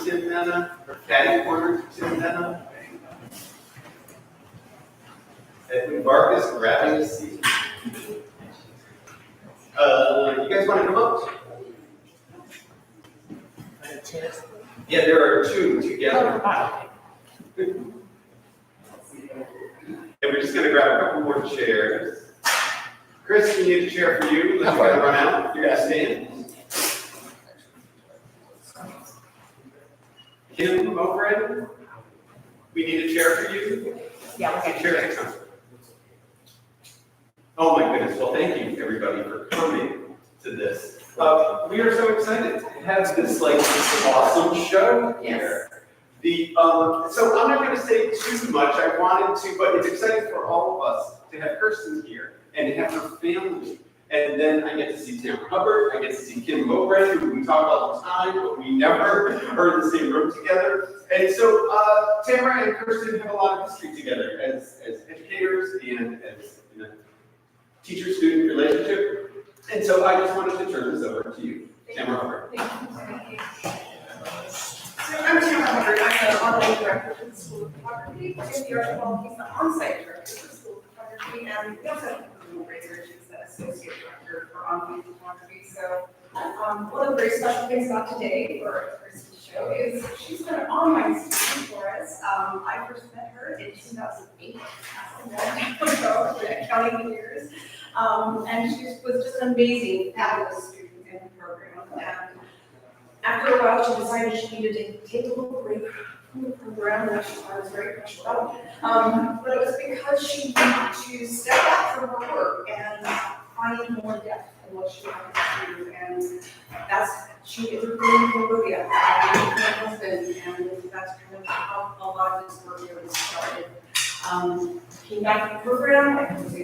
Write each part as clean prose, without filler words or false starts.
Tim Mena, or catty corner to Tim Mena. Edwin Vargas grabbing a seat. You guys want to come up? Yeah, there are two together. And we're just going to grab a couple more chairs. Chris, we need a chair for you. Let's try to run out. You're going to stand. Kim Mowbray, we need a chair for you. Yeah, we'll get a chair. Oh my goodness. Well, thank you everybody for coming to this. We are so excited to have this awesome show here. So I'm not going to say too much. I wanted to, but it's exciting for all of us to have Kristen here and to have her family. And then I get to see Tamara Hubbard, I get to see Kim Mowbray, who we talk all the time, but we never are in the same room together. And so Tamara and Kristen have a lot of history together as educators and as teacher-student relationship. And so I just wanted to turn this over to you, Tamara Hubbard. Thank you. So I'm Tamara Hubbard. I'm the online director for the School of Photography. Jim Bjorkwald, he's the on-site director for the School of Photography, and we also have Kristen Belloni, she's the associate director for on-field photography. So one of the very special things about today, for Kristen's show, is she's been an online student for us. I first met her in 2008, counting the years. And she was just an amazing, fabulous student in the program. And after a while, she decided she needed to take a little break from the program, which I was very passionate about. But it was because she wanted to step back from her work and find more depth in what she wanted to do. And she is really Cambodia. My husband, and that's kind of how a lot of this work really started. Came back to the program, I was a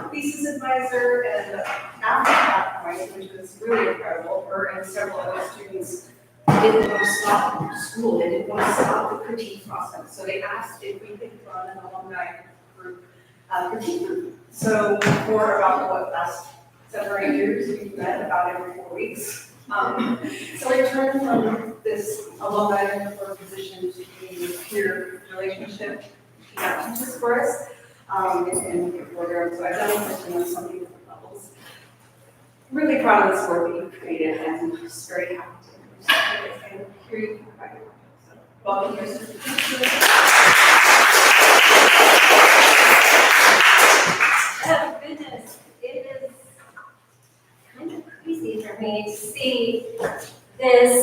thesis advisor, and after that point, which was really incredible, her and several other students didn't want to stop school, they didn't want to stop the critique process. So they asked if we could run an alumni group critique group. So for about the last 7 or 8 years, we've met about every 4 weeks. So I turned from this alumni mentor position to a peer relationship teachers for us in the program. So I've done this on so many different levels. Really proud of this work that you've created, and just very happy to hear you talk about your work. So welcome, Kristen. Oh goodness, it is kind of crazy for me to see this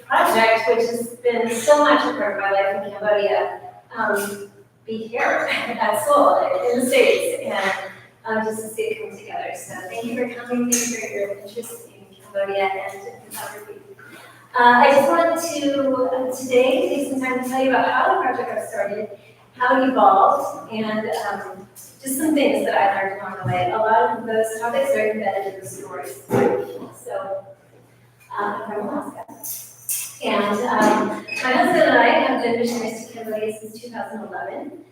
project, which has been so much a part of my life in Cambodia, be here at Seoul in the States, and just to see it come together. So thank you for coming, thank you for your interest in Cambodia and photography. I just wanted to today take some time to tell you about how the project got started, how it evolved, and just some things that I learned along the way. A lot of those topics are embedded in the stories. So I'm from Alaska. And my husband and I have been missionaries to Cambodia since 2011.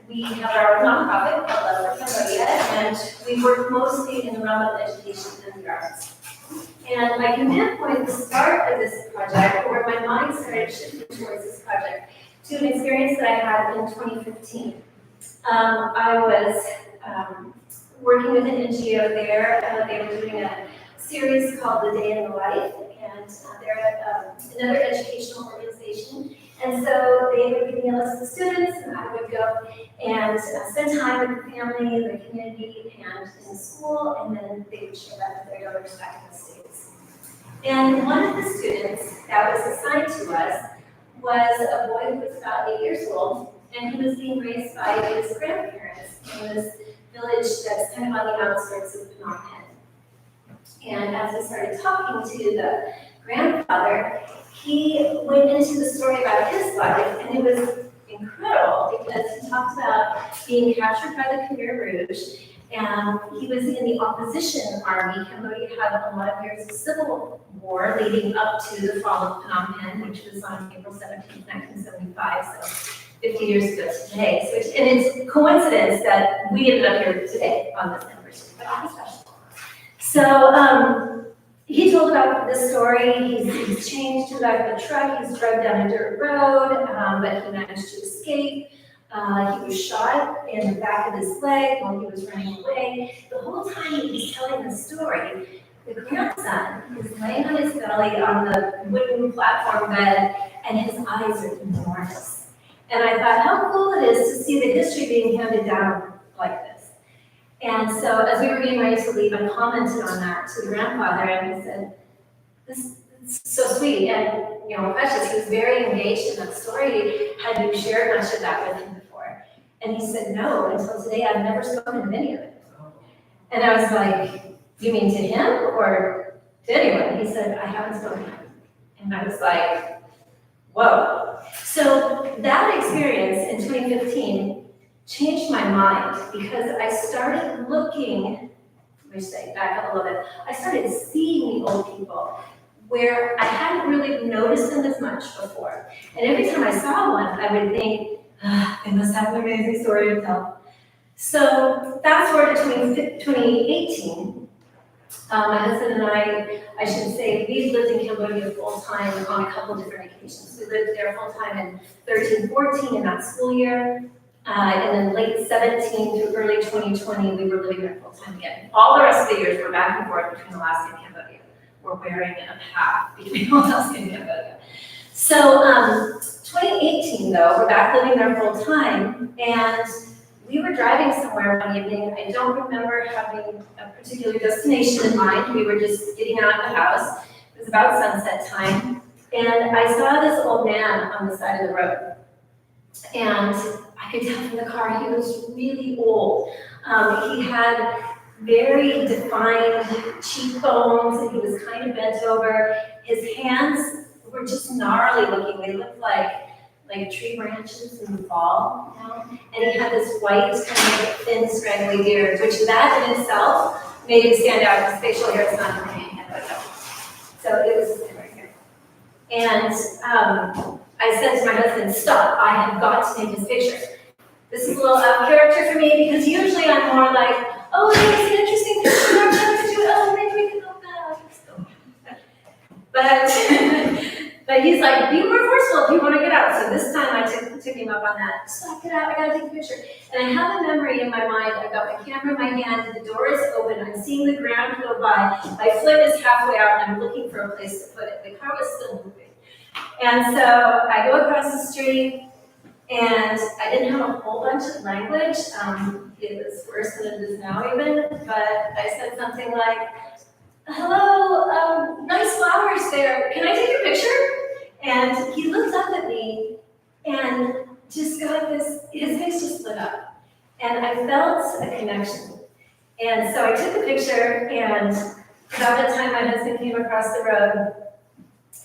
We have our own nonprofit called Love for Cambodia, and we work mostly in the realm of education and the arts. And I can pinpoint the start of this project, where my mind started shifting towards this project, to an experience that I had in 2015. I was working with an NGO there. They were doing a series called The Day in the Life, and they're another educational organization. And so they would give me a list of students, and I would go and spend time with the family, the community, and in the school, and then they would share that with their donors back in the States. And one of the students that was assigned to us was a boy who was about 8 years old, and he was being raised by his grandparents in this village that's kind of on the outskirts of Phnom Penh. And as we started talking to the grandfather, he went into the story about his life, and it was incredible because he talked about being captured by the Khmer Rouge, and he was in the opposition army. Cambodia had a lot of years of civil war leading up to the fall of Phnom Penh, which was on April 17, 1975, so 50 years ago today. So and it's a coincidence that we ended up here today on this anniversary, but it's special. So he told about this story. He's changed to the back of the truck. He's drugged down a dirt road, but he managed to escape. He was shot in the back of his leg while he was running away. The whole time he was telling the story, the grandson is laying on his belly on the wooden platform bed, and his eyes are enormous. And I thought, how cool it is to see the history being handed down like this. And so as we were getting ready to leave, I commented on that to the grandfather, and he said, this is so sweet, and precious. He was very engaged in that story. Had you shared much of that with him before? And he said, no, until today I've never spoken of any of it. And I was like, you mean to him or to anyone? He said, I haven't spoken to him. And I was like, whoa. So that experience in 2015 changed my mind, because I started looking, let me say, back up a little bit, I started seeing the old people where I hadn't really noticed them as much before. And every time I saw one, I would think, they must have an amazing story to tell. So fast forward to 2018, my husband and I should say, we lived in Cambodia full-time on a couple different occasions. We lived there full-time in 13-14 in that school year. And then late 17 through early 2020, we were living there full-time again. All the rest of the years, we're back and forth between Alaska and Cambodia. We're wearing a path between Alaska and Cambodia. So 2018, though, we're back living there full-time, and we were driving somewhere one evening. I don't remember having a particular destination in mind. We were just getting out of the house. It was about sunset time, and I saw this old man on the side of the road. And I could tell from the car he was really old. He had very defined cheekbones, and he was kind of bent over. His hands were just gnarly looking. They looked like tree branches in the fall, And he had this white, kind of thin, scraggly beard, which that in itself made him stand out. His facial hair is not hanging head but no. So it was right here. And I said to my husband, stop, I have got to take this picture. This is a little out of character for me, because usually I'm more like, oh, that's an interesting picture, I'm going to do it, oh, maybe we can go back. But he's like, be more forceful if you want to get out. So this time I took him up on that. Stop, get out, I gotta take a picture. And I have a memory in my mind. I've got my camera in my hand, the door is open, I'm seeing the ground go by, my foot is halfway out, and I'm looking for a place to put it. The car was still moving. And so I go across the street, and I didn't have a whole bunch of language. It was worse than it is now even, but I said something like, hello, nice flowers there. Can I take your picture? And he looked up at me and just got this, his face just lit up. And I felt a connection. And so I took the picture, and about the time my husband came across the road,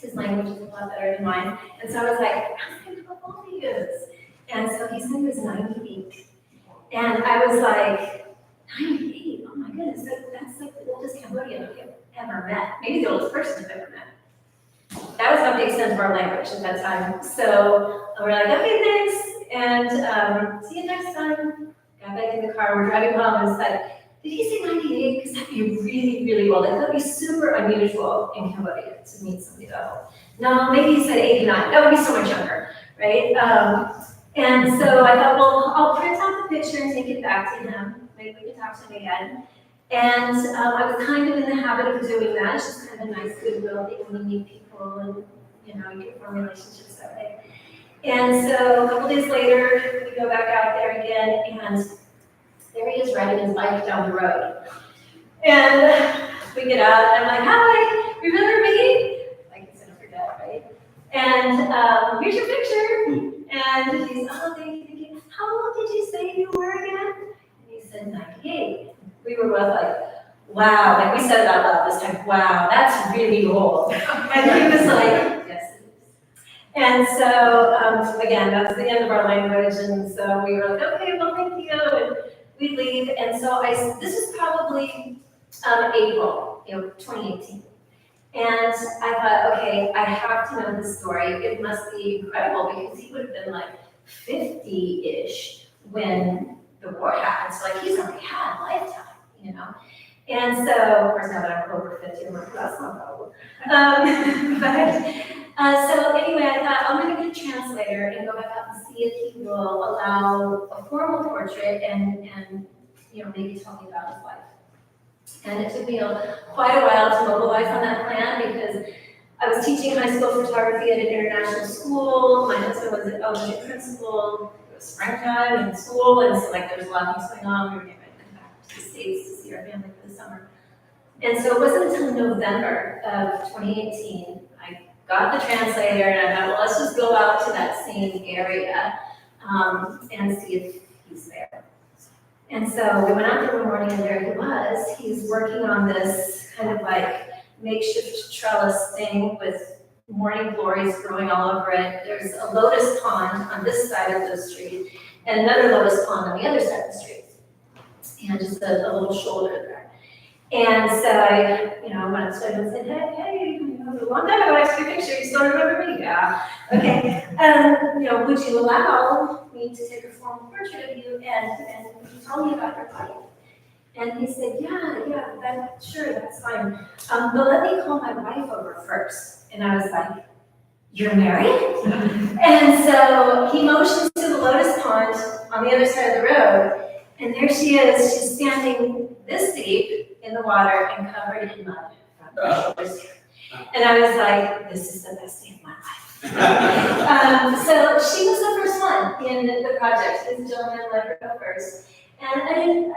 his language is a lot better than mine. And so I was like, ask him how old he is. And so he said he was 98. And I was like, 98? Oh my goodness, that's like the oldest Cambodian I've ever met. Maybe the oldest person I've ever met. That was not the extent of our language at that time. So we're like, okay, thanks. And see you next time. Got back in the car, we're driving home, and it's like, did he say 98? Because that'd be really, really old. That would be super unusual in Cambodia to meet somebody that old. No, maybe he said 89. That would be so much younger, right? And so I thought, well, I'll print out the picture and take it back to him. Maybe we can talk to him again. And I was kind of in the habit of doing that. It's just kind of a nice goodwill thing when you meet people, and you can form relationships that way. And so a couple days later, we go back out there again, and there he is riding his bike down the road. And we get out, and I'm like, hi, remember me? Like he's gonna forget, right? And here's your picture. And he's, oh, thank you. How old did you say you were again? And he said, 98. We were both like, wow. Like we said it out loud this time, wow, that's really old. And he was like, yes, it is. And so, again, that's the end of our language. And so we were like, okay, well, thank you. And we leave. And so this is probably April, 2018. And I thought, okay, I have to know this story. It must be incredible, because he would have been like 50-ish when the war happened. So like he's already had a lifetime, And so, of course, now that I'm over 50, I'm like, that's not valuable. So anyway, I thought, I'm gonna get a translator and go back out and see if he will allow a formal portrait and maybe tell me about his life. And it took me quite a while to mobilize on that plan because I was teaching high school photography at an international school. My husband was an elementary principal. It was springtime in school, and so there was a lot of things going on. We were getting ready to come back to the States to see our family for the summer. And so it wasn't until November of 2018, I got the translator, and I thought, well, let's just go out to that same area and see if he's there. And so we went out there one morning, and there he was. He's working on this kind of makeshift trellis thing with morning glories growing all over it. There's a lotus pond on this side of the street, and another lotus pond on the other side of the street, and just a little shoulder there. And so I went up to him and said, hey, a long time ago I took a picture, you still remember me? Yeah, okay. Would you allow me to take a formal portrait of you and would you tell me about your life? And he said, yeah, sure, that's fine. But let me call my wife over first. And I was like, you're married? And so he motions to the lotus pond on the other side of the road, and there she is. She's standing this deep in the water and covered in mud from her shoulders. And I was like, this is the best day of my life. So she was the first one in the project. This gentleman let her go first. And I didn't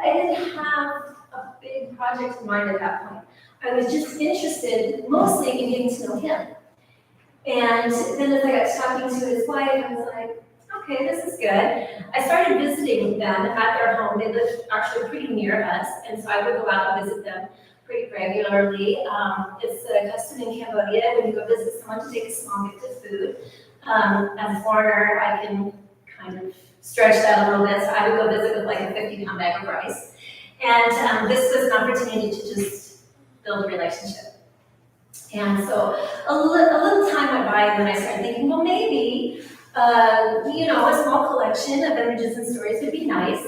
have a big project in mind at that point. I was just interested mostly in getting to know him. And then as I got talking to his wife, I was like, okay, this is good. I started visiting them at their home. They lived actually pretty near us, and so I would go out and visit them pretty regularly. It's a custom in Cambodia when you go visit someone to take a small gift of food. As a foreigner, I can kind of stretch that a little bit, so I would go visit with a 50-pound bag of rice. And this was an opportunity to just build a relationship. And so a little time went by, and then I started thinking, well, maybe, a small collection of images and stories would be nice,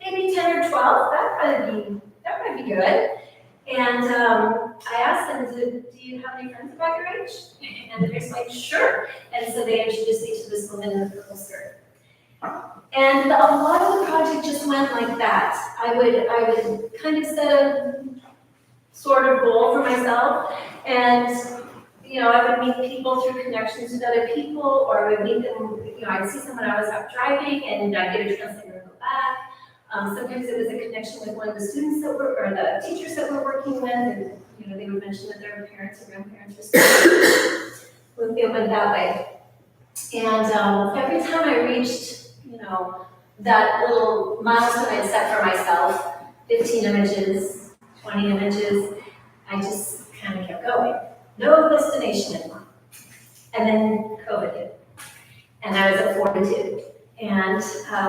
maybe 10 or 12, that'd probably be good. And I asked them, do you have any friends about your age? And they're just like, sure. And so they introduced me to this woman in the purple skirt. And a lot of the project just went like that. I would kind of set a sort of goal for myself, and I would meet people through connections with other people, or I would meet them, I'd see someone I was out driving, and I'd get a translator and go back. Sometimes it was a connection with one of the students or the teachers that we're working with, and they would mention that their parents or grandparents were students. It went that way. And every time I reached, that little milestone I'd set for myself, 15 images, 20 images, I just kind of kept going. No destination anymore. And then COVID hit. And I was at 42. And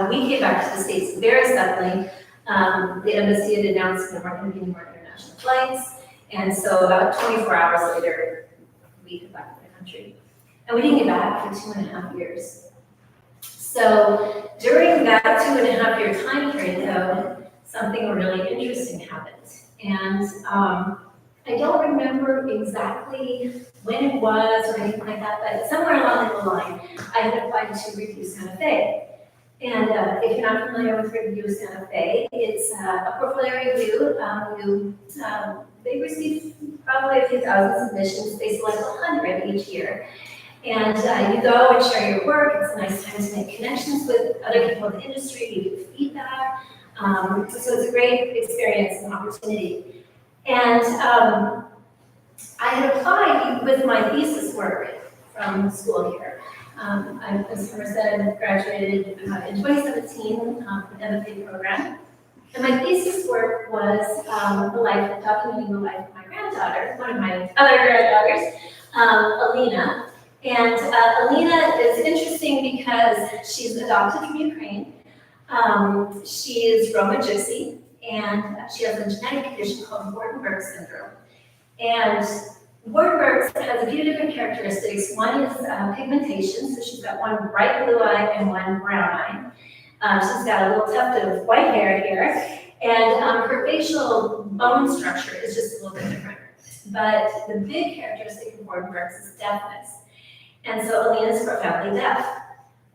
we came back to the States very suddenly. The embassy had announced there weren't going to be any more international flights. And so about 24 hours later, we came back to the country. And we didn't get back for 2.5 years. So during that 2.5 year time period, though, something really interesting happened. And I don't remember exactly when it was or anything like that, but somewhere along the line, I had applied to Review Santa Fe. And if you're not familiar with Review Santa Fe, it's a portfolio review. They receive probably a few thousand submissions. They select 100 each year. And you go and share your work. It's a nice time to make connections with other people in the industry. You give feedback. So it's a great experience and opportunity. And I had applied with my thesis work from school here. As Summer said, I graduated in 2017 from the MFA program. And my thesis work was documenting the life of my granddaughter, one of my other granddaughters, Alina. And Alina is interesting because she's adopted from Ukraine. She is Roma Gypsy, and she has a genetic condition called Wartenberg syndrome. And Wartenberg has a few different characteristics. One is pigmentation, so she's got one bright blue eye and one brown eye. She's got a little tuft of white hair here, And her facial bone structure is just a little bit different. But the big characteristic of Bordenberg's is deafness. And so Alina's profoundly deaf.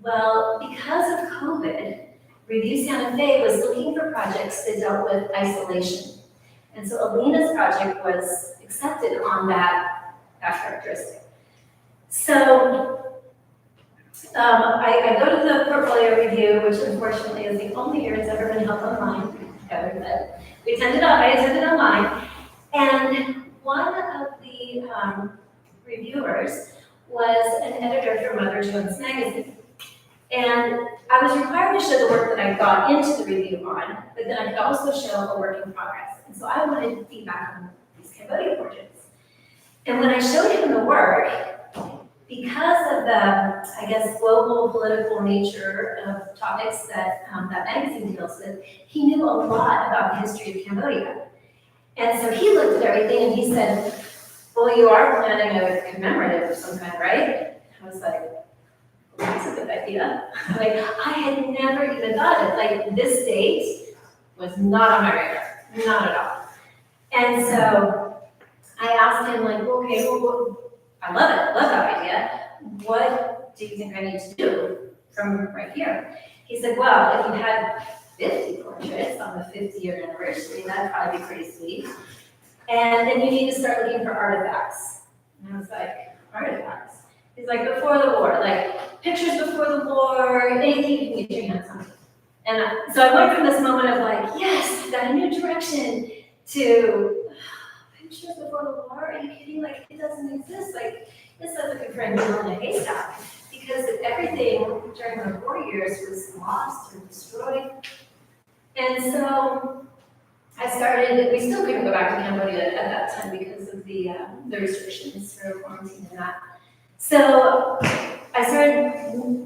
Well, because of COVID, Review Santa Fe was looking for projects that dealt with isolation. And so Alina's project was accepted on that characteristic. So I go to the portfolio review, which unfortunately is the only year it's ever been held online. But I attended online, and one of the reviewers was an editor for Mother Jones magazine. And I was required to show the work that I got into the review on, but then I could also show a work in progress. And so I wanted feedback on these Cambodia portraits. And when I showed him the work, because of the, I guess, global political nature of topics that that magazine deals with, he knew a lot about the history of Cambodia. And so he looked at everything and he said, well, you are planning a commemorative of some kind, right? I was like, that's a good idea. Like, I had never even thought of it. Like, this date was not on my radar, not at all. And so I asked him, like, okay, well, I love it, love that idea. What do you think I need to do from right here? He said, well, if you had 50 portraits on the 50th anniversary, that'd probably be pretty sweet. And then you need to start looking for artifacts. And I was like, artifacts? He's like, before the war, like pictures before the war, anything you can get your hands on. And so I went from this moment of like, yes, got a new direction, to pictures before the war? Are you kidding? Like, it doesn't exist. Like, it's like looking for a needle in a haystack, because everything during the war years was lost or destroyed. And so I started, we still couldn't go back to Cambodia at that time because of the restrictions for quarantine and that. So I started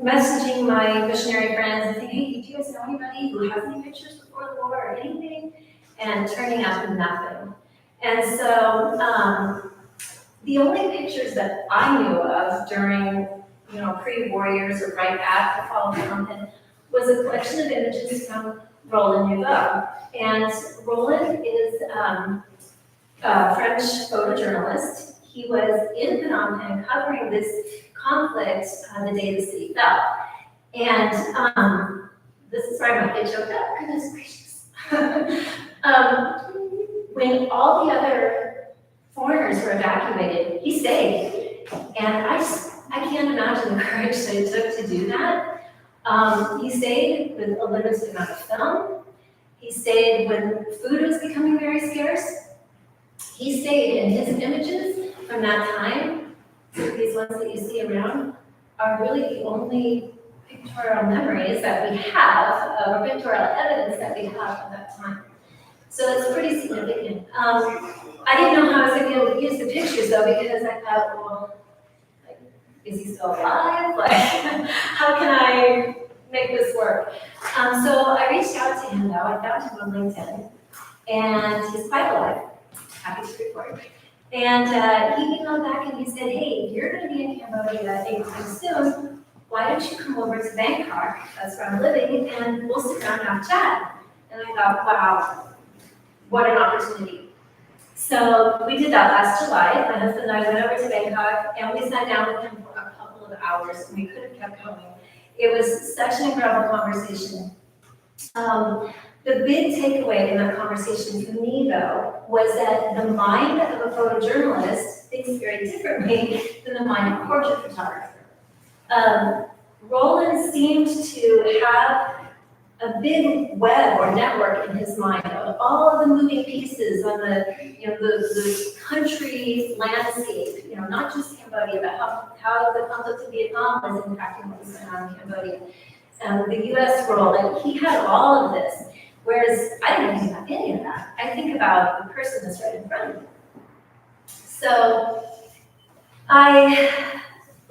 messaging my missionary friends and saying, hey, do you guys know anybody who has any pictures before the war or anything? And turning out nothing. And so the only pictures that I knew of during, pre-war years or right at the fall of Phnom was a collection of images from Roland Nouveau. And Roland is a French photojournalist. He was in Phnom Penh covering this conflict the day the city fell. And this is where I might get choked up, goodness gracious. When all the other foreigners were evacuated, he stayed. And I can't imagine the courage that it took to do that. He stayed with a limited amount of film. He stayed when food was becoming very scarce. He stayed, and his images from that time, these ones that you see around, are really the only pictorial memories that we have, or pictorial evidence that we have of that time. So it's pretty significant. I didn't know how I was going to be able to use the pictures though, because I thought, well, like, is he still alive? Like, how can I make this work? So I reached out to him though. I found him on LinkedIn, and he's quite alive. Happy to report. And he emailed back and he said, hey, you're going to be in Cambodia anytime soon. Why don't you come over to Bangkok, that's where I'm living, and we'll sit down and have a chat. And I thought, wow, what an opportunity. So we did that last July. My husband and I went over to Bangkok, and we sat down with him for a couple of hours, and we could have kept going. It was such an incredible conversation. The big takeaway in that conversation for me, though, was that the mind of a photojournalist thinks very differently than the mind of a portrait photographer. Roland seemed to have a big web or network in his mind of all of the moving pieces on the country landscape, not just Cambodia, but how the conflict in Vietnam was impacting what was going on in Cambodia. The U.S. role, and he had all of this, whereas I didn't think about any of that. I think about the person that's right in front of me. So I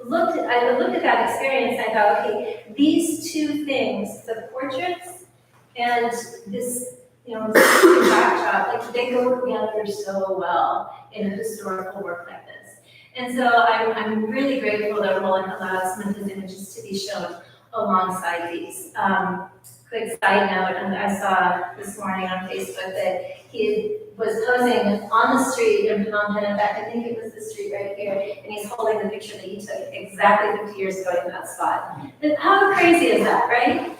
looked at that experience, I thought, okay, these two things, the portraits and this, backdrop, like they go together so well in a historical work like this. And so I'm really grateful that Roland allowed some of his images to be shown alongside these. quick side note, and I saw this morning on Facebook that he was posing on the street in Phnom Penh. In fact, I think it was the street right here, and he's holding the picture that he took exactly 50 years ago in that spot. And how crazy is that, right?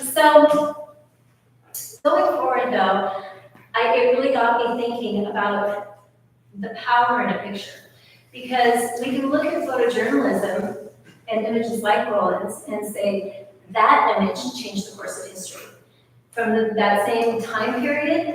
So going forward though, it really got me thinking about the power in a picture. Because we can look at photojournalism and images like Roland's and say, that image changed the course of history. From that same time period,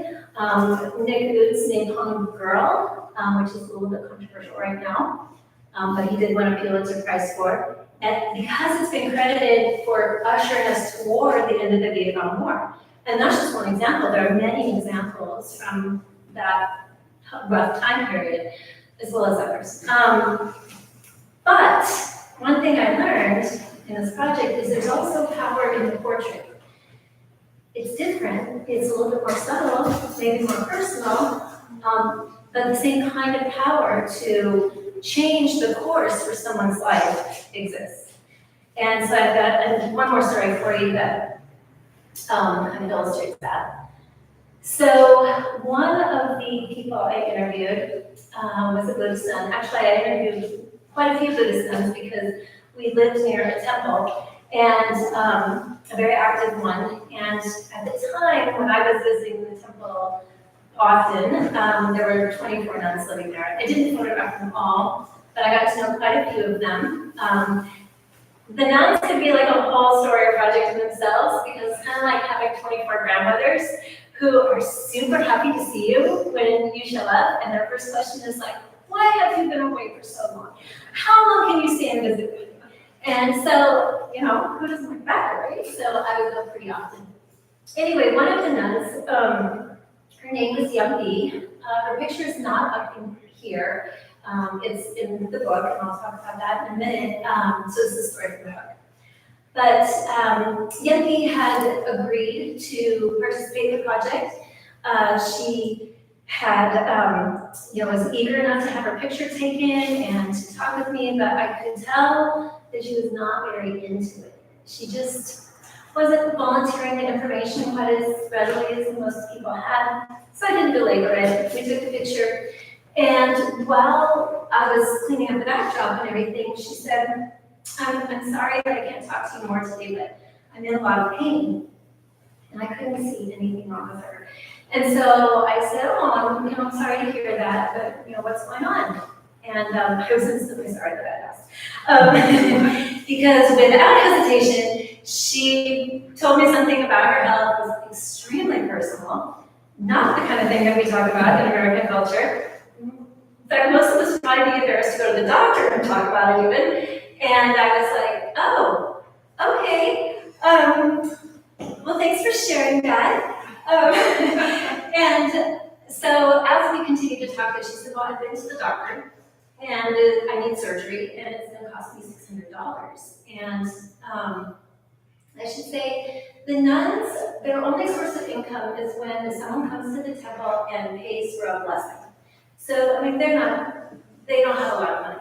Nick U's Napalm Girl, which is a little bit controversial right now, but he did win a Pulitzer Prize for. And because it's been credited for ushering us toward the end of the Vietnam War. And that's just one example. There are many examples from that rough time period, as well as others. But one thing I learned in this project is there's also power in the portrait. It's different, it's a little bit more subtle, maybe more personal, but the same kind of power to change the course for someone's life exists. And so I've got one more story for you that kind of illustrates that. So one of the people I interviewed was a Buddhist nun. Actually, I interviewed quite a few Buddhist nuns because we lived near a temple, and a very active one. And at the time when I was visiting the temple often, there were 24 nuns living there. I didn't photograph them all, but I got to know quite a few of them. The nuns could be like a whole story or project in themselves, because it's kind of like having 24 grandmothers who are super happy to see you when you show up, and their first question is like, why have you been away for so long? How long can you stay and visit with me? And so, you know, who doesn't like that, right? So I would go pretty often. Anyway, one of the nuns, her name was Young Bee. Her picture is not up in here. It's in the book, and I'll talk about that in a minute. So it's the story from the book. But Young Bee had agreed to participate in the project. She had, was eager enough to have her picture taken and to talk with me, but I could tell that she was not very into it. She just wasn't volunteering the information quite as readily as most people had, so I didn't belabor it. We took the picture, and while I was cleaning up the backdrop and everything, she said, I'm sorry that I can't talk to you more today, but I'm in a lot of pain. And I couldn't see anything wrong with her. And so I said, I'm sorry to hear that, but what's going on? And I was instantly sorry that I asked. Because without hesitation, she told me something about her health that was extremely personal, not the kind of thing that we talk about in American culture. In fact, most of us might be embarrassed to go to the doctor and talk about it even. And I was like, oh, okay. Well, thanks for sharing that. And so as we continued to talk, she said, well, I've been to the doctor, and I need surgery, and it's going to cost me $600. And I should say, the nuns, their only source of income is when someone comes to the temple and pays for a blessing. So, they don't have a lot of money.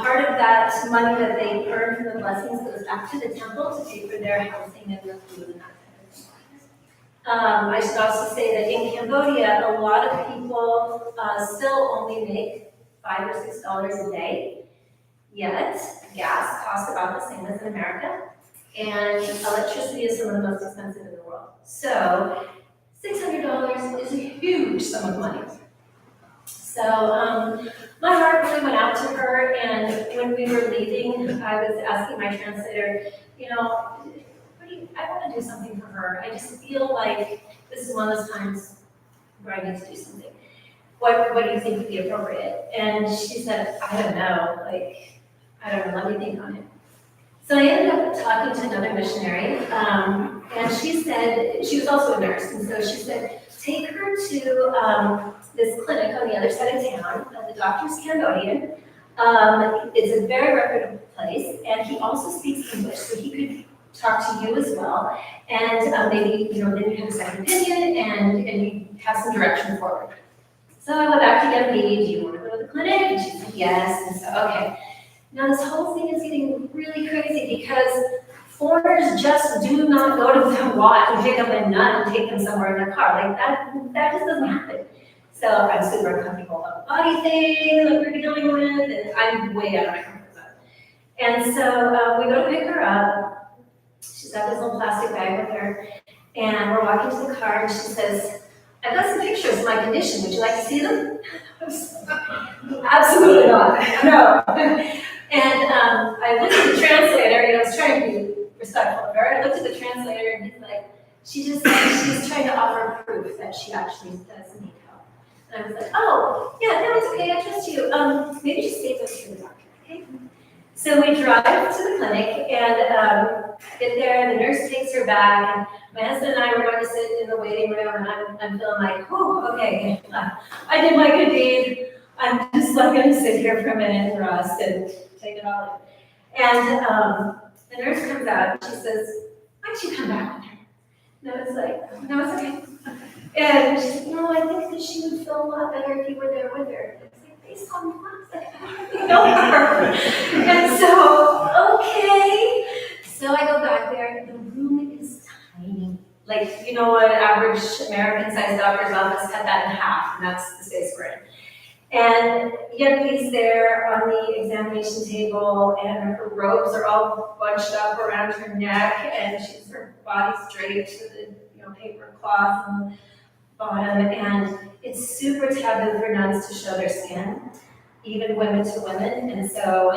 Part of that money that they earn from the blessings goes back to the temple to pay for their housing and their food and that kind of stuff. I should also say that in Cambodia, a lot of people still only make $5 or $6 a day, yet gas costs about the same as in America, and electricity is some of the most expensive in the world. So $600 is a huge sum of money. So my heart really went out to her, and when we were leaving, I was asking my translator, I want to do something for her. I just feel like this is one of those times where I need to do something. What do you think would be appropriate? And she said, I don't know, let me think on it. So I ended up talking to another missionary, and she said, she was also a nurse, and so she said, take her to this clinic on the other side of town. The doctor's Cambodian. It's a very reputable place, and he also speaks English, so he could talk to you as well, and maybe, then you have a second opinion, and you have some direction forward. So I went back to Young Bee, do you want to go to the clinic? And she said yes, and so, okay. Now this whole thing is getting really crazy because foreigners just do not go to the lot and pick up a nut and take them somewhere in their car. Like that just doesn't happen. So I'm super uncomfortable about the body thing that we're dealing with, and I'm way out of my comfort zone. And so we go to pick her up. She's got this little plastic bag with her, and we're walking to the car, and she says, "I've got some pictures of my condition. Would you like to see them?" Absolutely not. No. And I looked at the translator, and I was trying to be respectful of her. I looked at the translator, and he's like, she's trying to offer proof that she actually does need help. And I was like, "Oh, yeah, no, it's okay, I trust you. Maybe just save us for the doctor, okay?" So we drive to the clinic and get there, the nurse takes her back, and my husband and I were going to sit in the waiting room, and I'm feeling like, oh, okay, I did my good deed. I'm just like going to sit here for a minute and rest and take it all in. And the nurse comes out, and she says, "Why don't you come back with her?" And I was like, "No, it's okay." And she said, "No, I think that she would feel a lot better if you were there with her." I was like, "Based on what?" Like, I don't really know her. And so, okay. So I go back there, the room is tiny. Like, you know, an average American-sized doctor's office, cut that in half, and that's the space we're in. And Yemi's there on the examination table, and her robes are all bunched up around her neck, and her body's draped with a paper cloth on the bottom, and it's super taboo for nuns to show their skin, even women to women, and so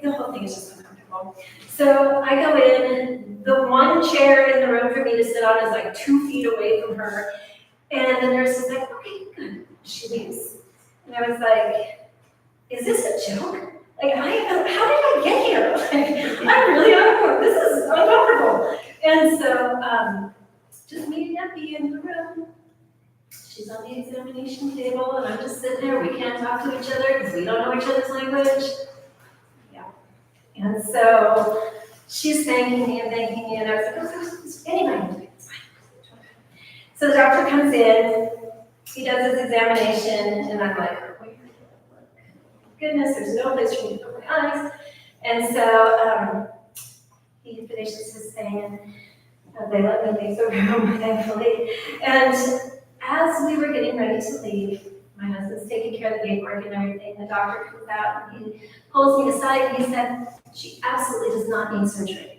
the whole thing is just uncomfortable. So I go in, the one chair in the room for me to sit on is like 2 feet away from her, and the nurse is like, "Okay, good." She leaves. And I was like, "Is this a joke? Like, how did I get here? Like, I'm really uncomfortable. This is uncomfortable." And so, just me and Effie in the room. She's on the examination table, and I'm just sitting there. We can't talk to each other because we don't know each other's language. Yeah. And so she's thanking me, and I was like, "Oh, anyway, it's fine." So the doctor comes in. He does his examination, and I'm like, "Wait, goodness, there's no place for me to put my eyes." And so he finishes his thing, and they let me leave the room, thankfully. And as we were getting ready to leave, my husband's taking care of the paperwork and everything. The doctor comes out, and he pulls me aside, and he said, "She absolutely does not need surgery."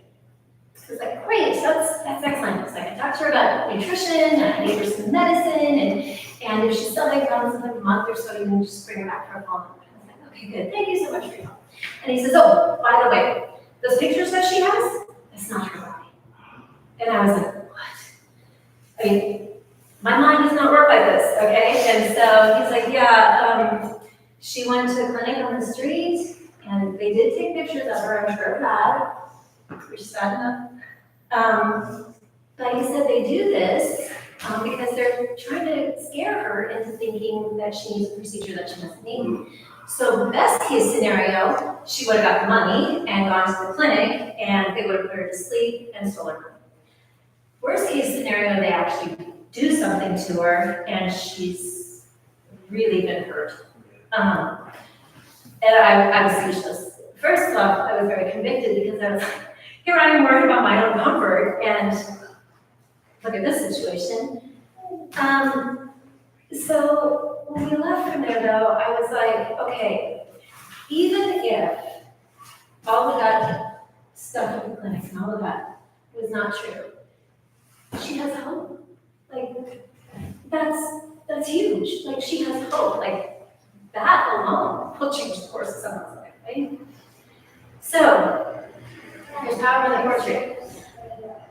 I was like, "Great, that's excellent." It's like, I talked to her about nutrition, and I gave her some medicine, and if she's still having problems in a month or so, you can just bring her back for a follow-up. I was like, "Okay, good, thank you so much for your help." And he says, "Oh, by the way, those pictures that she has, that's not her body." And I was like, "What?" I mean, my mind does not work like this, okay? And so he's like, "Yeah, she went to a clinic on the street, and they did take pictures of her, I'm sure of that, which is bad enough. But he said they do this because they're trying to scare her into thinking that she needs a procedure that she doesn't need. So best case scenario, she would have got the money and gone to the clinic, and they would have put her to sleep and stole her. Worst case scenario, they actually do something to her, and she's really been hurt." And I was speechless. First off, I was very convicted because I was like, here I am worried about my own comfort, and look at this situation. So when we left from there, though, I was like, okay, even if all of that stuff at the clinic and all of that was not true, she has hope. Like, that's huge. Like, she has hope. Like, that alone will change the course of someone's life, right? So, there's power in the portrait,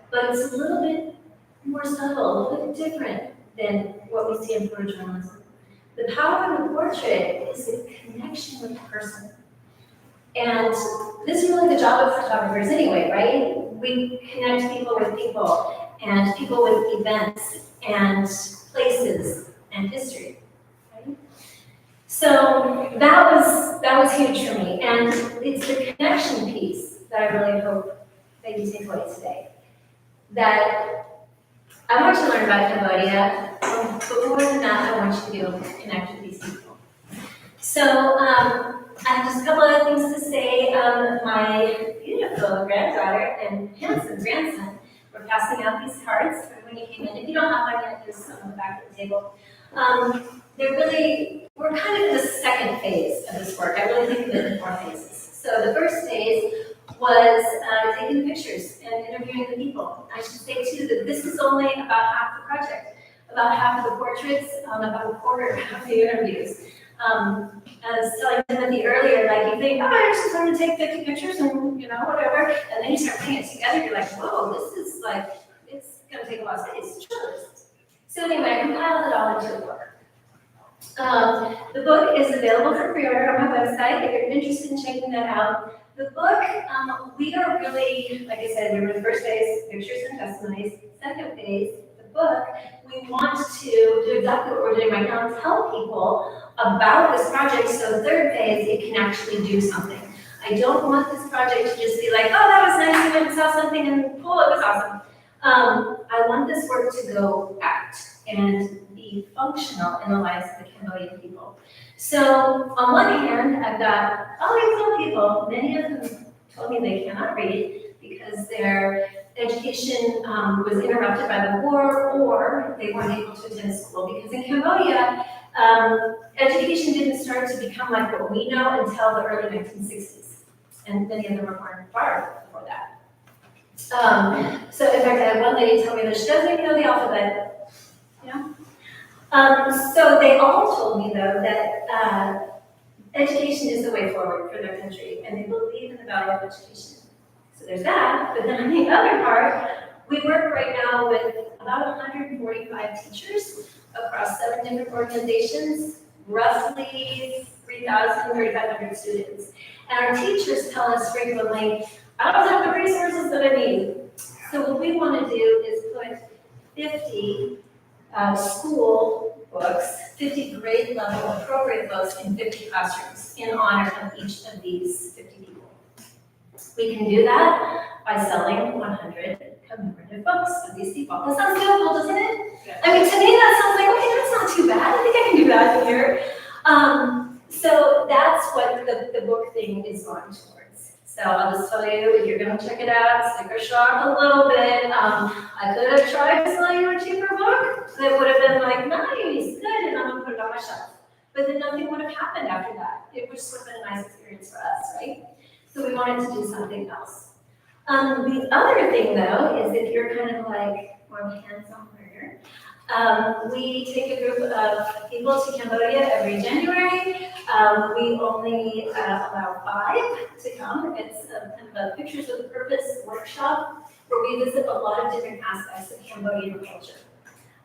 but it's a little bit more subtle, a little bit different than what we see in photojournalism. The power in the portrait is a connection with the person. And this is really the job of photographers anyway, right? We connect people and people with events and places and history, right? So that was huge for me. And it's the connection piece that I really hope that you take away today. That I want you to learn about Cambodia, but more than that, I want you to be able to connect with these people. So I have just a couple of things to say. My beautiful granddaughter and handsome grandson were passing out these cards when you came in. If you don't have one yet, there's some on the back of the table. We're kind of in the second phase of this work. I really think of it in 4 phases. So the first phase was taking pictures and interviewing the people. I should say too that this is only about half the project. About half of the portraits, about a quarter of the interviews. I was telling Timothy earlier, like you think, oh, I just want to take 50 pictures and, you know, whatever. And then you start putting it together, you're like, whoa, this is like, it's going to take a lot of space. Sure. So anyway, I compiled it all into a book. The book is available for pre-order on my website if you're interested in checking that out. The book, we are really, like I said, we were in the first phase, pictures and testimonies. Second phase, the book, we want to do exactly what we're doing right now, tell people about this project, so third phase, it can actually do something. I don't want this project to just be like, oh, that was nice, I went and saw something and cool, it was awesome. I want this work to go out and be functional in the lives of the Cambodian people. So on one hand, I've got all these little people, many of them told me they cannot read because their education was interrupted by the war or they weren't able to attend school. Because in Cambodia, education didn't start to become like what we know until the early 1960s. And many of them were born far before that. So in fact, I had one lady tell me that she doesn't even know the alphabet, you know? So they all told me though that education is the way forward for their country and they believe in the value of education. So there's that, but then on the other part, we work right now with about 145 teachers across 7 different organizations, roughly 3,000, 3,500 students. And our teachers tell us frequently, I don't have the resources that I need. So what we want to do is put 50 school books, 50 grade level appropriate books in 50 classrooms in honor of each of these 50 people. We can do that by selling 100 commemorative books of these people. That sounds doable, doesn't it? Yeah. I mean, to me that sounds like, okay, that's not too bad. I think I can do that here. So that's what the book thing is going towards. So I'll just tell you, if you're going to check it out, sticker shock a little bit. I could have tried to sell you a cheaper book that would have been like, nice, good, and I'm going to put it on my shelf. But then nothing would have happened after that. It would just have been a nice experience for us, right? So we wanted to do something else. The other thing, though, is if you're kind of like more hands-on learner, we take a group of people to Cambodia every January. We only allow 5 to come. It's kind of a Pictures with a Purpose workshop where we visit a lot of different aspects of Cambodian culture.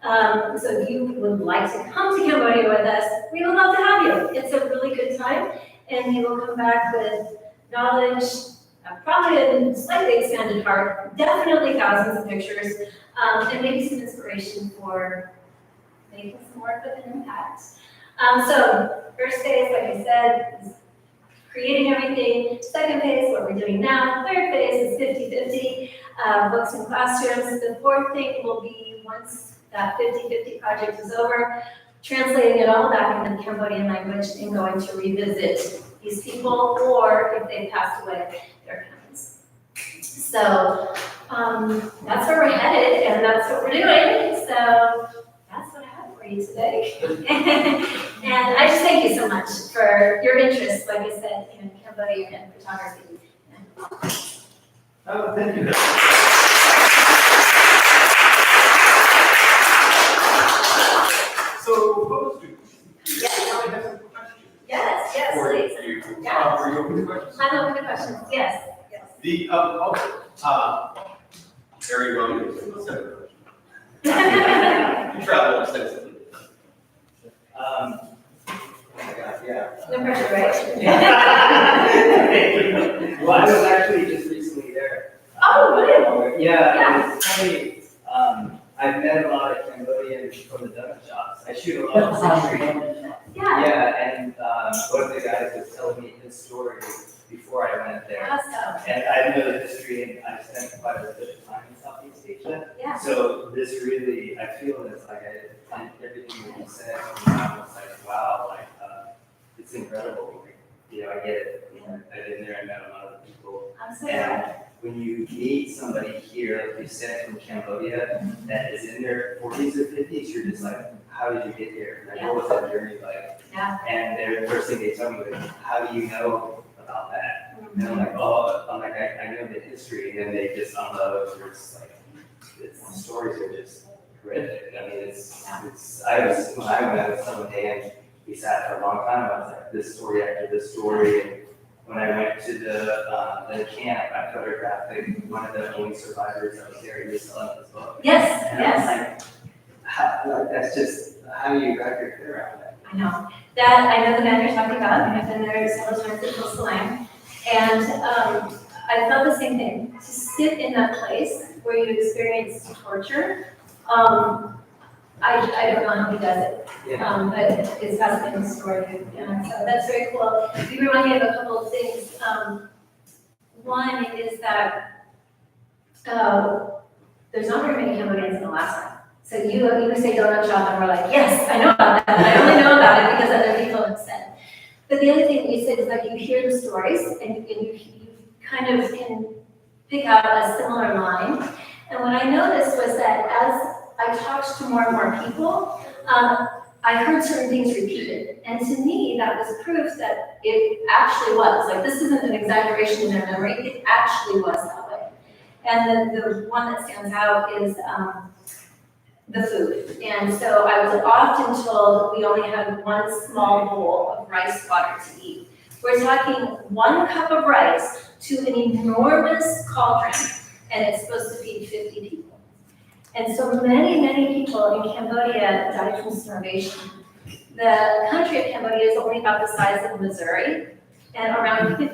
So if you would like to come to Cambodia with us, we would love to have you. It's a really good time, and you will come back with knowledge, probably a slightly expanded heart, definitely thousands of pictures, and maybe some inspiration for making some work with an impact. So first phase, like I said, is creating everything. Second phase, what we're doing now. Third phase is 50-50 books in classrooms. The fourth thing will be, once that 50-50 project is over, translating it all back into the Cambodian language and going to revisit these people, or if they've passed away, their parents. So that's where we're headed, and that's what we're doing. So that's what I have for you today. And I just thank you so much for your interest, like I said, in Cambodia and photography. Oh, thank you. So, photo students, you probably have some questions. Yes, For please. you. Yes. Are you open to questions? I'm open to questions. Yes. The, very well, you travel extensively. Yeah. No pressure, right? Well, I was actually just recently there. Oh, really? Yeah, it's funny. I've met a lot of Cambodians from the donut shops. I shoot a lot of street. Yeah. Yeah, and one of the guys was telling me his story before I went there. Awesome. And I know the history, and I've spent quite a bit of time in Southeast Asia. Yeah. So this really, I feel it's like I everything that you said, and I was like, wow, like it's incredible. I get it. I've been there and met a lot of people. I'm so glad. And when you meet somebody here, like you said, from Cambodia, that is in their 40s or 50s, you're just like, how did you get here? Like, what was that journey like? Yeah. And their first thing they tell me is, how do you know about that? And I'm like, oh, I know the history. And then they just unload, where it's like, the stories are just horrific. I mean, when I went with someone day and we sat for a long time, I was like, this story after this story. And when I went to the camp, I photographed one of the only survivors that was there. He was selling his book. Yes, And yes. I was like, that's just how you wrap your head around that. I know. I know the man you're talking about. I've been there several times at Coastal Line. And I felt the same thing. To sit in that place where you experience torture, I don't know how he does it. Yeah. But it's fascinating story. And so that's very cool. You remind me of a couple of things. One is that there's not very many Cambodians in Alaska. So you say donut shop and we're like, yes, I know about that, but I only know about it because other people have said. But the other thing that you said is like you hear the stories and you kind of can pick out a similar line. And what I noticed was that as I talked to more and more people, I heard certain things repeated. And to me, that was proof that it actually was. Like, this isn't an exaggeration in their memory, it actually was that way. And the one that stands out is the food. And so I was often told we only had one small bowl of rice water to eat. We're talking 1 cup of rice to an enormous cauldron, and it's supposed to feed 50 people. And so many people in Cambodia died from starvation. The country of Cambodia is only about the size of Missouri, and around 2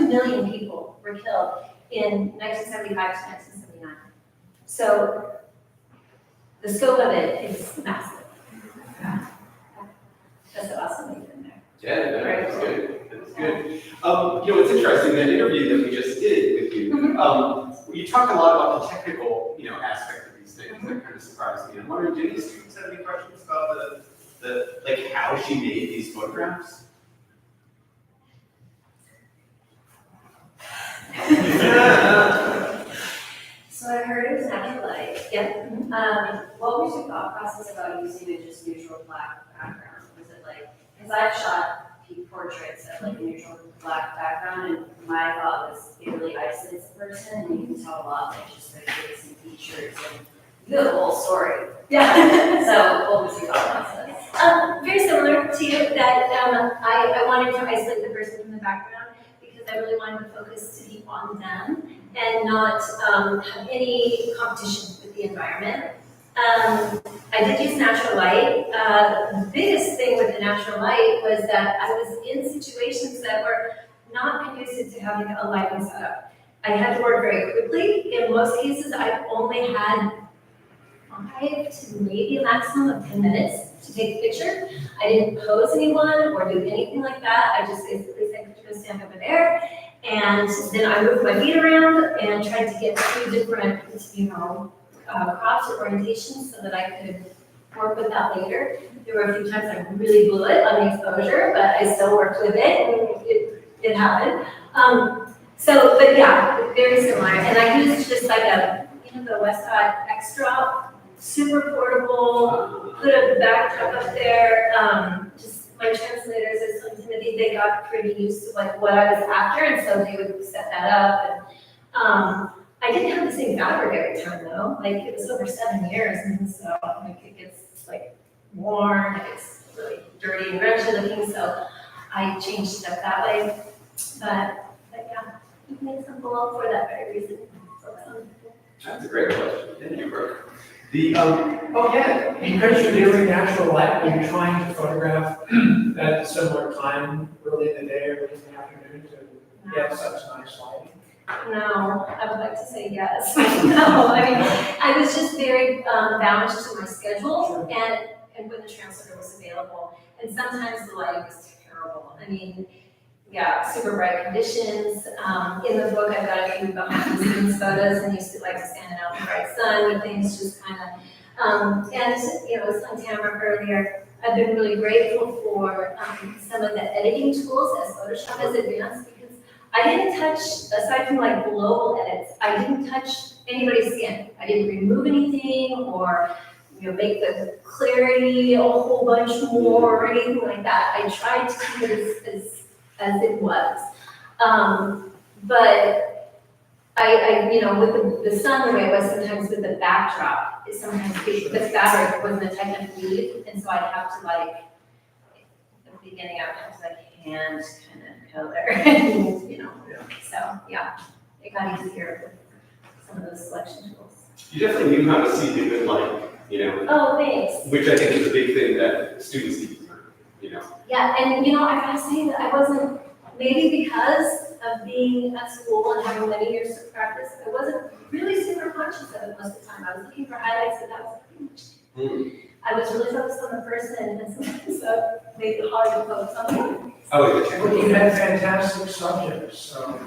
million people were killed in 1975 to 1979. So the scope of it is massive. That's the awesome thing in there. Yeah, that's good. That's good. It's interesting, that interview that we just did with you, you talk a lot about the technical, aspect of these things that kind of surprised me. I'm wondering, do any students have any questions about the how she made these photographs? So I heard it was natural light. Yeah. What was your thought process about using a just neutral black background? Was it like, because I've shot portraits of like a neutral black background, and my thought was it really isolates the person, and you can tell a lot like just their face and features, and you have a whole story. Yeah. So what was your thought process? Very similar to you, that I wanted to isolate the person from the background because I really wanted the focus to be on them and not have any competition with the environment. I did use natural light. The biggest thing with the natural light was that I was in situations that were not conducive to having a lighting setup. I had to work very quickly. In most cases, I only had 5 to maybe a maximum of 10 minutes to take a picture. I didn't pose anyone or do anything like that. I just basically said, could you go stand over there? And then I moved my feet around and tried to get 2 different, crops or orientations so that I could work with that later. There were a few times I really blew it on the exposure, but I still worked with it and it happened. But yeah, very similar. And I used just like the Westcott Extra, super portable, put a backdrop up there. Just my translators at Slim Timothy, they got pretty used to like what I was after, and so they would set that up. And I didn't have the same fabric every time though. Like it was over 7 years, and so like it gets like worn, it gets really dirty and wretched looking. So I changed stuff that way. But yeah, it makes them go up for that very reason. So, That's a great question. Thank you, Brooke. Because you're doing natural light, are you trying to photograph at a similar time, early in the day or late in the afternoon, to get such nice lighting? No, I would like to say yes. No, I mean, I was just very bound to my schedule and when the translator was available. And sometimes the lighting was terrible. I mean, yeah, super bright conditions. In the book, I've got a few behind the scenes photos, and used to like to stand out in the bright sun when things just kind of, and it's on camera earlier. I've been really grateful for some of the editing tools as Photoshop has advanced, because I didn't touch, aside from like global edits, I didn't touch anybody's skin. I didn't remove anything or, make the clarity a whole bunch more or anything like that. I tried to keep it as it was. But I with the sun the way it was, sometimes with the backdrop, sometimes the fabric wasn't a tight enough weave, and so I'd have to like, at the beginning I would have to like hand kind of color, so yeah, it got easier with some of those selection tools. You definitely knew how to see the good light, Oh, thanks. which I think is a big thing that students need to learn, Yeah, and I gotta say that I wasn't, maybe because of being at school and having many years of practice, I wasn't really super conscious of it most of the time. I was looking for highlights, but that was pretty much it. I was really focused on the person, and sometimes made it hard to focus on them. Oh, Well, you had fantastic subjects, so.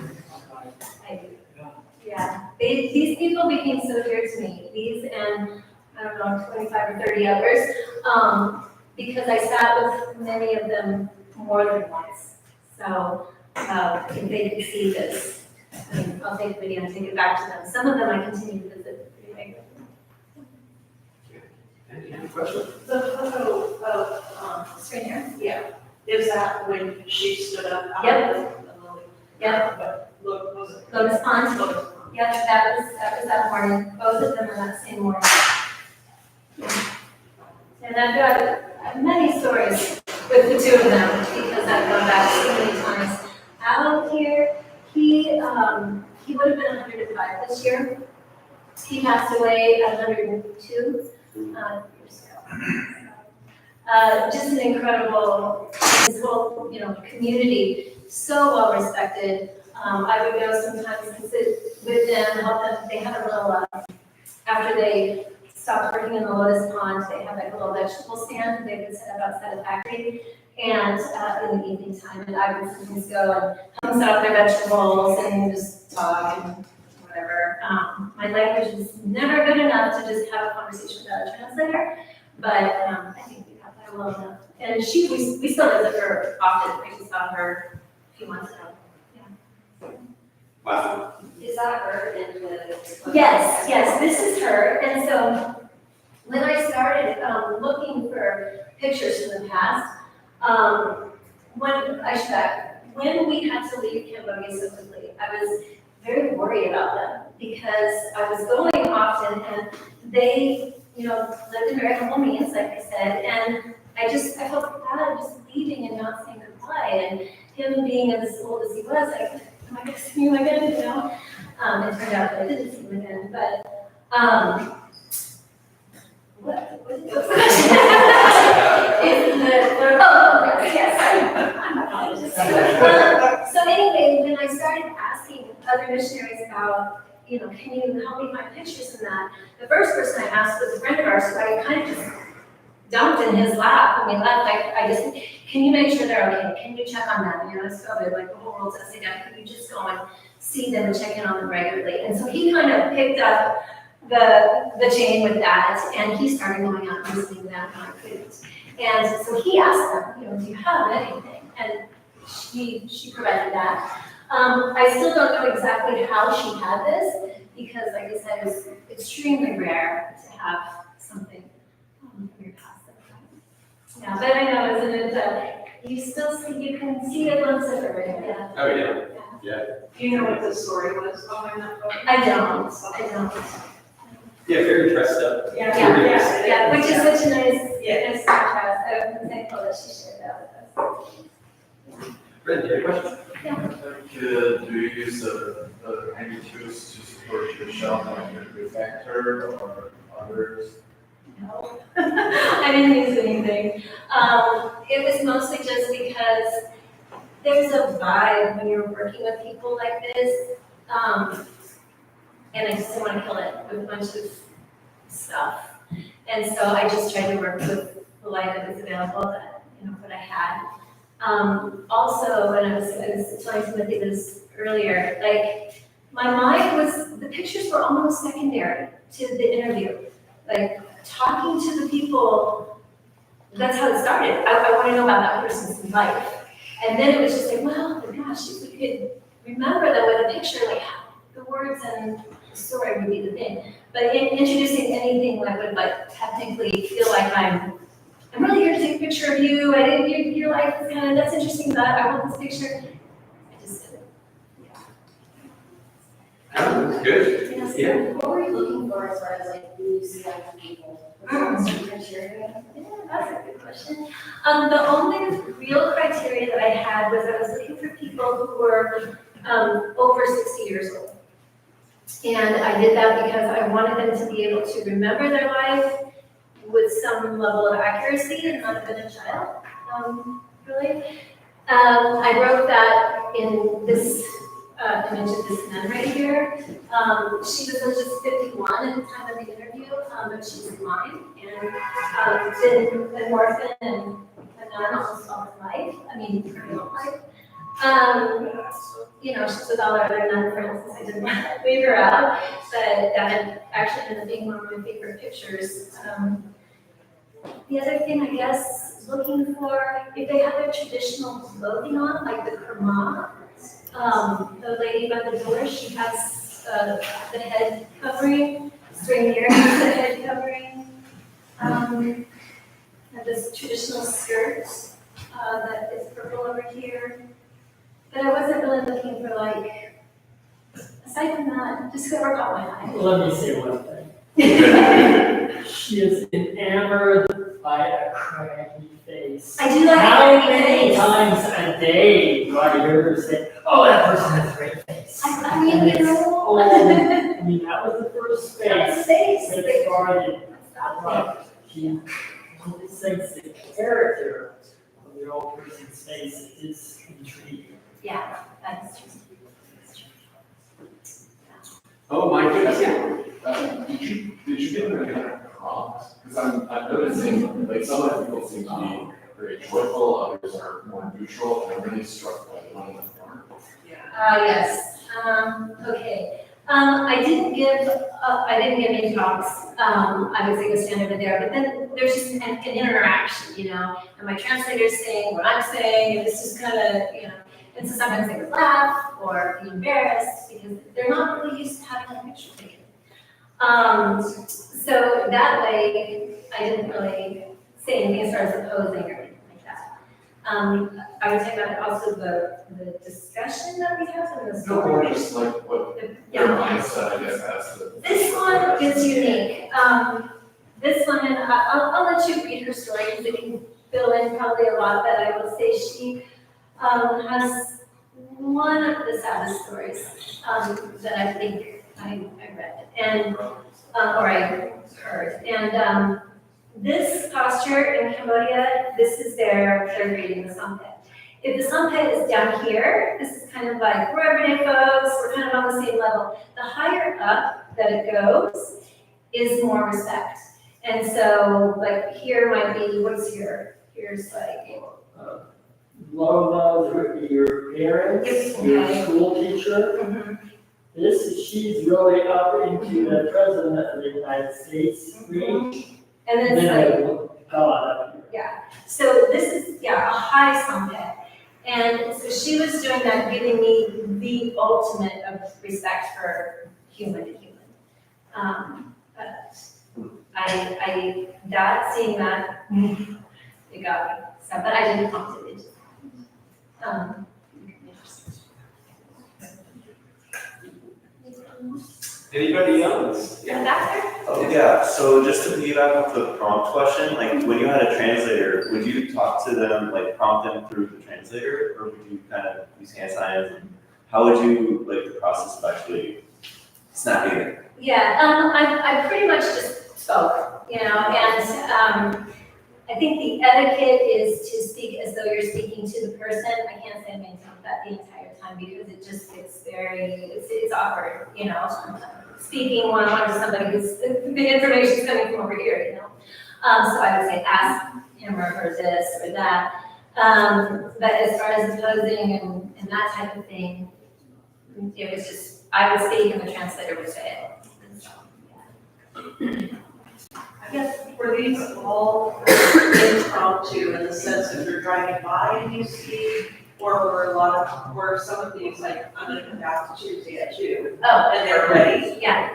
I do. Yeah, these people became so dear to me, these and, I don't know, 25 or 30 others, because I sat with many of them more than once. So, if they could see this, I'll take a video and take it back to them. Some of them I continue to visit pretty regularly. Any questions? The photo of, Straight here? yeah, is that when she stood up? out Yep. of the lily? Yep. But look, was it? Lotus Pond? Lotus Pond. Yep, that was that morning. Both of them were that same morning. And I've got many stories with the two of them because I've gone back so many times. Out here, he would have been 105 this year. He passed away at 102 years ago. Just an incredible, his whole, community, so well respected. I would go sometimes and sit with them, help them. They have a little, after they stopped working in the Lotus Pond, they have like a little vegetable stand they would set up outside the factory, and in the evening time, and I would sometimes go and help them set up their vegetables and just talk and whatever. My language is never good enough to just have a conversation without a translator, but I think we got that well enough. And we still visit her often. I just saw her a few months ago. Wow. Is that her in the? Yes, this is her. And so when I started looking for pictures from the past, when we had to leave Cambodia so quickly, I was very worried about them because I was going often and they, lived in very humble means, like I said, and I felt bad just leaving and not saying goodbye. And him being as old as he was, am I going to see him again, It turned out that I didn't see him again, but, what was the question? Yes. So anyway, when I started asking other missionaries about, can you help me find pictures in that? The first person I asked was a friend of ours, who I kind of just dumped in his lap when we left. I just, can you make sure they're okay? Can you check on them? It's COVID, like the whole world's upside down. Can you just go and see them and check in on them regularly? And so he kind of picked up the chain with that, and he started going out and visiting them and I couldn't. And so he asked them, do you have anything? And she provided that. I still don't know exactly how she had this because, like I said, it was extremely rare to have something from your past. Yeah, but I know, isn't it? You can see a glimpse of her, yeah. Oh, yeah. Do you know what the story was behind that photo? I don't. Yeah, very dressed up. Yeah, which is such a nice contrast. I'm thankful that she shared that with us. Brent, any questions? Do you use any tools to support your shop, like a refactor or others? No, I didn't use anything. It was mostly just because there's a vibe when you're working with people like this, and I just didn't want to kill it with a bunch of stuff. And so I just tried to work with the light that was available, what I had. Also, when I was telling Timothy this earlier, my mind was, the pictures were almost secondary to the interview. Talking to the people that's how it started. I want to know about that person's life. And then it was just like, well, gosh, if we could remember them with a picture, like the words and the story would be the thing. But in introducing anything that would like technically feel like I'm really here to take a picture of you. I didn't, your life is kind of, that's interesting, but I want this picture. I just did it. Oh, good. Yes. Yeah. What were you looking for as far as like who you select people? Was there certain criteria? Yeah, that's a good question. The only real criteria that I had was I was looking for people who were over 60 years old. And I did that because I wanted them to be able to remember their life with some level of accuracy and not have been a child, really. I wrote that in this image of this nun right here. She was just 51 at the time of the interview, but she's blind and been an orphan and a nun almost all her life. I mean, her whole life. You know, she's with all our other nun friends, since I didn't leave her out, but that had actually ended up being one of my favorite pictures. The other thing, I guess, looking for, if they have their traditional clothing on, like the kurma, the lady by the door, she has the head covering, string earrings, the head covering, and this traditional skirt that is purple over here. But I wasn't really looking for like, aside from that, just whoever caught my eye. Let me say one thing. She is enamored by a craggy face. I do like How craggy many face. times a day do I hear her say, "Oh, that person has a great face"? I mean, And you it's know. all- I mean, that was the first That's face face. that started the project. She sense the character of the old person's face is intriguing. Yeah, that's true. Oh, my goodness, yeah. Did you get any kind of prompts? Because I'm noticing, like, some of the people seem to be very joyful, others are more neutral, and I'm really struck by the one in the corner. Yes, okay. I didn't give any talks, I would say go stand over there, but then there's just an interaction, you know, and my translator's saying what I'm saying, and it's just kind of, you know, and so sometimes they would laugh or be embarrassed because they're not really used to having a picture taken. So that way, I didn't really say anything as far as the posing or anything like that. I would say that also the discussion that we have in the No, story. more just like what their Yeah, mindset, I guess, as to. this one is unique. This one, and I'll let you read her story because it can fill in probably a lot, but I will say she has one of the saddest stories that I think I read and or I heard. And this posture in Cambodia, this is they're reading the Sampet. If the Sampet is down here, this is kind of like we're everyday folks, we're kind of on the same level. The higher up that it goes is more respect. And so like here might be, what's here? Here's like, Lola would be your parents, Yes, your okay. school teacher. She's really up into the president of the United States range. and then it's like, God up here. yeah. So this is, yeah, a high Sampet. And so she was doing that, giving me the ultimate of respect for human to human. But seeing that, it got me. So, but I didn't prompt it. Anybody else? Yeah, back there? Oh, yeah, so just to piggyback off the prompt question, like when you had a translator, would you talk to them, like prompt them through the translator, or would you kind of use hand signs? And how would you, like the process of actually snapping it? Yeah, I pretty much just spoke, you know, and I think the etiquette is to speak as though you're speaking to the person. I can't say I maintained that the entire time because it just gets it's awkward, you know, speaking one-on-one to somebody who's, the information's coming from over here, you know. So I would say ask him or her this or that. But as far as the posing and that type of thing, it was just, I would speak and the translator would say it. And so, yeah. I guess, were these all impromptu in the sense that you're driving by and you see, or were some of these like, I'm gonna come out to Tuesday at 2, Oh, and they're ready? yeah.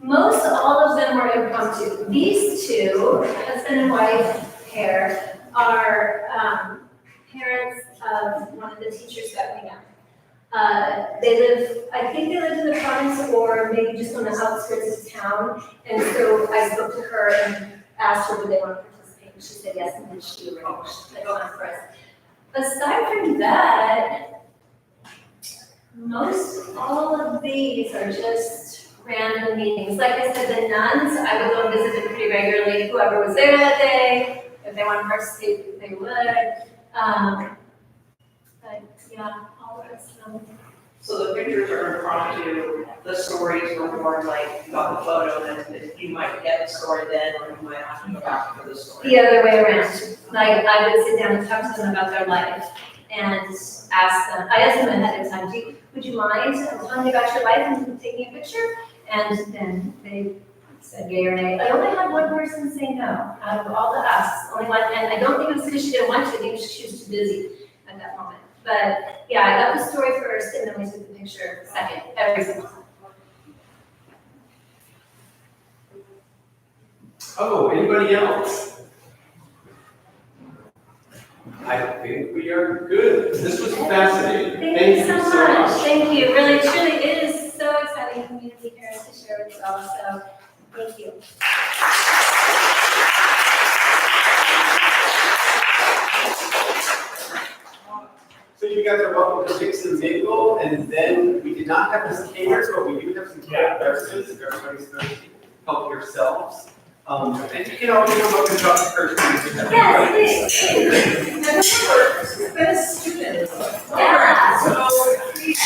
Most all of them were impromptu. These two, husband and wife pair, are parents of one of the teachers that we know. They live, I think they live in the province or maybe just on the outskirts of town. And so I spoke to her and asked her, would they want to participate? And she said yes, and then she arranged the time for us. Aside from that, most all of these are just random meetings. Like I said, the nuns, I would go visit them pretty regularly. Whoever was there that day, if they want to participate, they would. But yeah, all of us. So the pictures are impromptu, the stories were more like, you got the photo, and you might get the story then, or you might have to go back for the story. The other way around. Like I would sit down and talk to them about their life and ask them. I asked them ahead of time, would you mind telling me about your life and taking a picture? And then they said yay or nay. I only had one person say no out of all the asks. Only one, and I don't think it was because she didn't want to. I think she was too busy at that moment. But yeah, I got the story first, and then we took the picture second every single time. Oh, anybody else? I think we are good. This was fascinating. Thank you so much. Thank you. Really, truly, it is so exciting community here to share with you all. So, thank you. So you guys are welcome to mix and mingle, and then we did not have this catered, but we do have some catered beverages if everybody's thirsty. Help yourselves. And you can always come up and talk to Kristen. Yes, please. And remember, you've been a student. Yeah. So please,